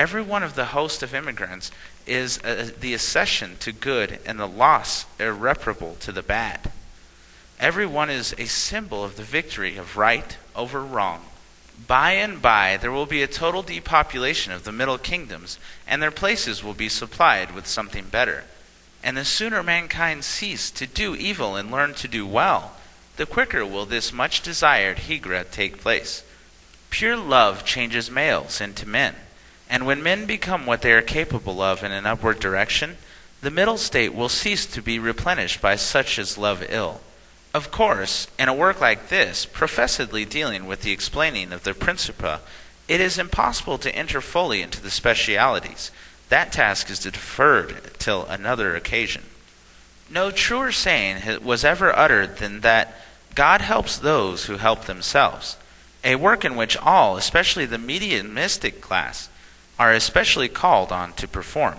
Every one of the host of immigrants is the accession to good and the loss irreparable to the bad. Every one is a symbol of the victory of right over wrong. By and by, there will be a total depopulation of the middle kingdoms, and their places will be supplied with something better. And the sooner mankind cease to do evil and learn to do well, the quicker will this much desired Higra take place. Pure love changes males into men, and when men become what they are capable of in an upward direction, the middle state will cease to be replenished by such as love ill. Of course, in a work like this, professedly dealing with the explaining of the Principia, it is impossible to enter fully into the specialities. That task is deferred till another occasion. No truer saying was ever uttered than that God helps those who help themselves, a work in which all, especially the mediumistic class, are especially called on to perform.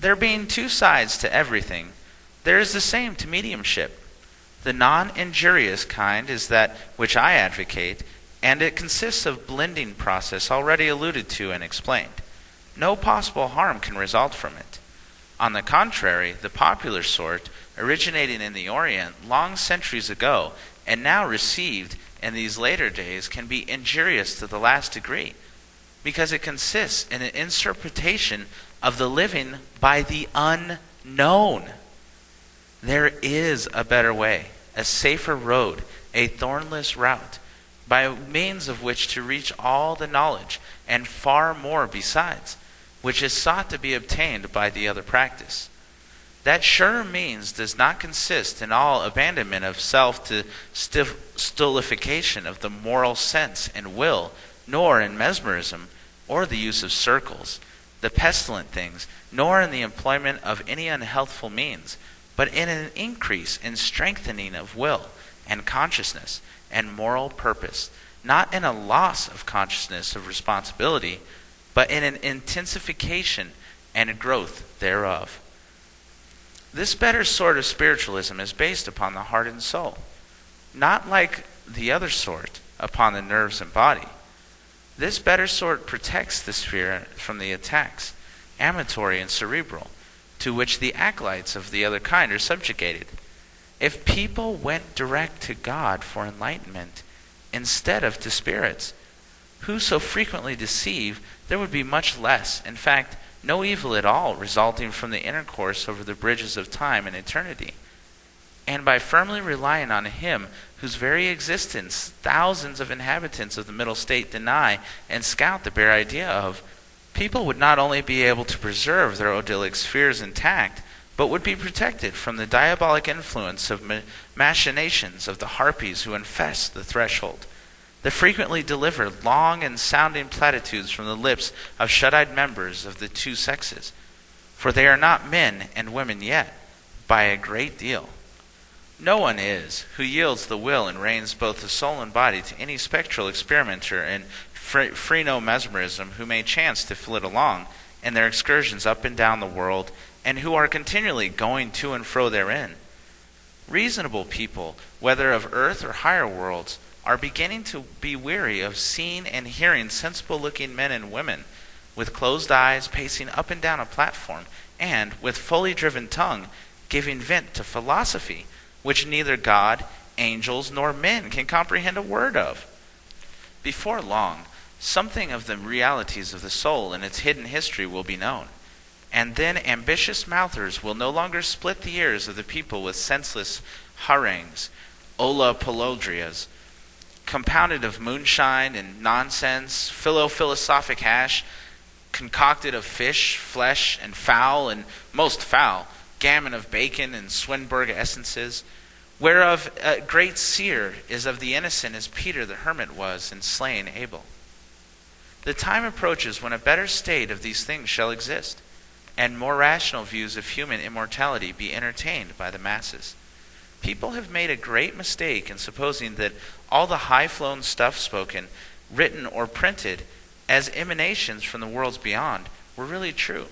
There being two sides to everything, there is the same to mediumship. The non-injurious kind is that which I advocate, and it consists of blending process already alluded to and explained. No possible harm can result from it. On the contrary, the popular sort, originating in the Orient long centuries ago, and now received in these later days, can be injurious to the last degree, because it consists in an interpretation of the living by the unknown. There is a better way, a safer road, a thornless route, by means of which to reach all the knowledge, and far more besides, which is sought to be obtained by the other practice. That surer means does not consist in all abandonment of self to stultification of the moral sense and will, nor in mesmerism, or the use of circles, the pestilent things, nor in the employment of any unhealthful means, but in an increase and strengthening of will and consciousness and moral purpose, not in a loss of consciousness of responsibility, but in an intensification and growth thereof. This better sort of spiritualism is based upon the heart and soul, not like the other sort upon the nerves and body. This better sort protects the sphere from the attacks, amatory and cerebral, to which the acolytes of the other kind are subjugated. If people went direct to God for enlightenment instead of to spirits, who so frequently deceive, there would be much less, in fact, no evil at all resulting from the intercourse over the bridges of time and eternity. And by firmly relying on Him whose very existence thousands of inhabitants of the middle state deny and scout the bare idea of, people would not only be able to preserve their odyllic spheres intact, but would be protected from the diabolic influence of machinations of the harpies who infest the threshold, that frequently deliver long and sounding platitudes from the lips of shut-eyed members of the two sexes, for they are not men and women yet, by a great deal. No one is who yields the will and reins both the soul and body to any spectral experimenter in phrenomesmerism who may chance to flit along in their excursions up and down the world, and who are continually going to and fro therein. Reasonable people, whether of earth or higher worlds, are beginning to be weary of seeing and hearing sensible-looking men and women with closed eyes pacing up and down a platform, and, with fully driven tongue, giving vent to philosophy, which neither God, angels, nor men can comprehend a word of. Before long, something of the realities of the soul and its hidden history will be known, and then ambitious mouthers will no longer split the ears of the people with senseless harangues, olapolodrias, compounded of moonshine and nonsense, philosophic hash, concocted of fish, flesh, and foul, and most foul, gammon of bacon and Swinburg essences, whereof a great seer is of the innocent as Peter the hermit was in slaying Abel. The time approaches when a better state of these things shall exist, and more rational views of human immortality be entertained by the masses. People have made a great mistake in supposing that all the high-flown stuff spoken, written, or printed as emanations from the worlds beyond were really true,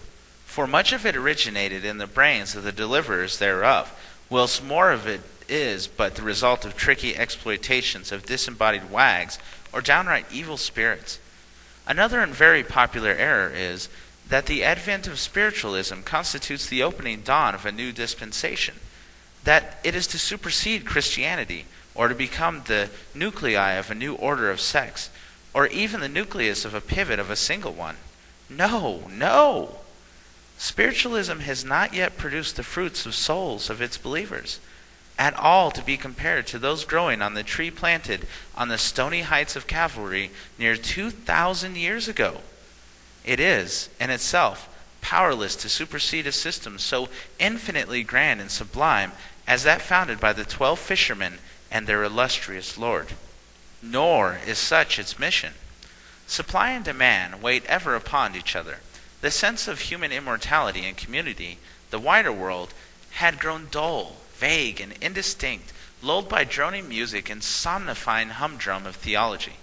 for much of it originated in the brains of the deliverers thereof, whilst more of it is but the result of tricky exploitations of disembodied wags or downright evil spirits. Another and very popular error is that the advent of spiritualism constitutes the opening dawn of a new dispensation, that it is to supersede Christianity, or to become the nuclei of a new order of sects, or even the nucleus of a pivot of a single one. No, no! Spiritualism has not yet produced the fruits of souls of its believers, at all to be compared to those growing on the tree planted on the stony heights of Calvary near 2,000 years ago. It is, in itself, powerless to supersede a system so infinitely grand and sublime as that founded by the 12 fishermen and their illustrious Lord. Nor is such its mission. Supply and demand wait ever upon each other. The sense of human immortality and community, the wider world, had grown dull, vague, and indistinct, lulled by droning music and somnifying humdrum of theology.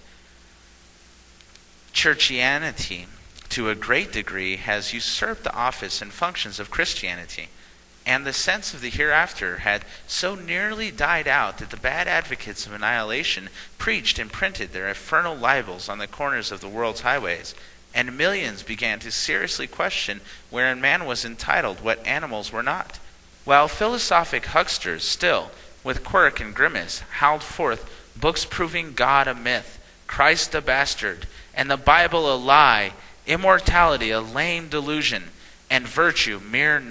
Churchianity, to a great degree, has usurped the office and functions of Christianity, and the sense of the hereafter had so nearly died out that the bad advocates of annihilation preached and printed their infernal libels on the corners of the world's highways, and millions began to seriously question wherein man was entitled what animals were not, while philosophic hucksters still, with quirk and grimace, howled forth books proving God a myth, Christ a bastard, and the Bible a lie, immortality a lame delusion, and virtue mere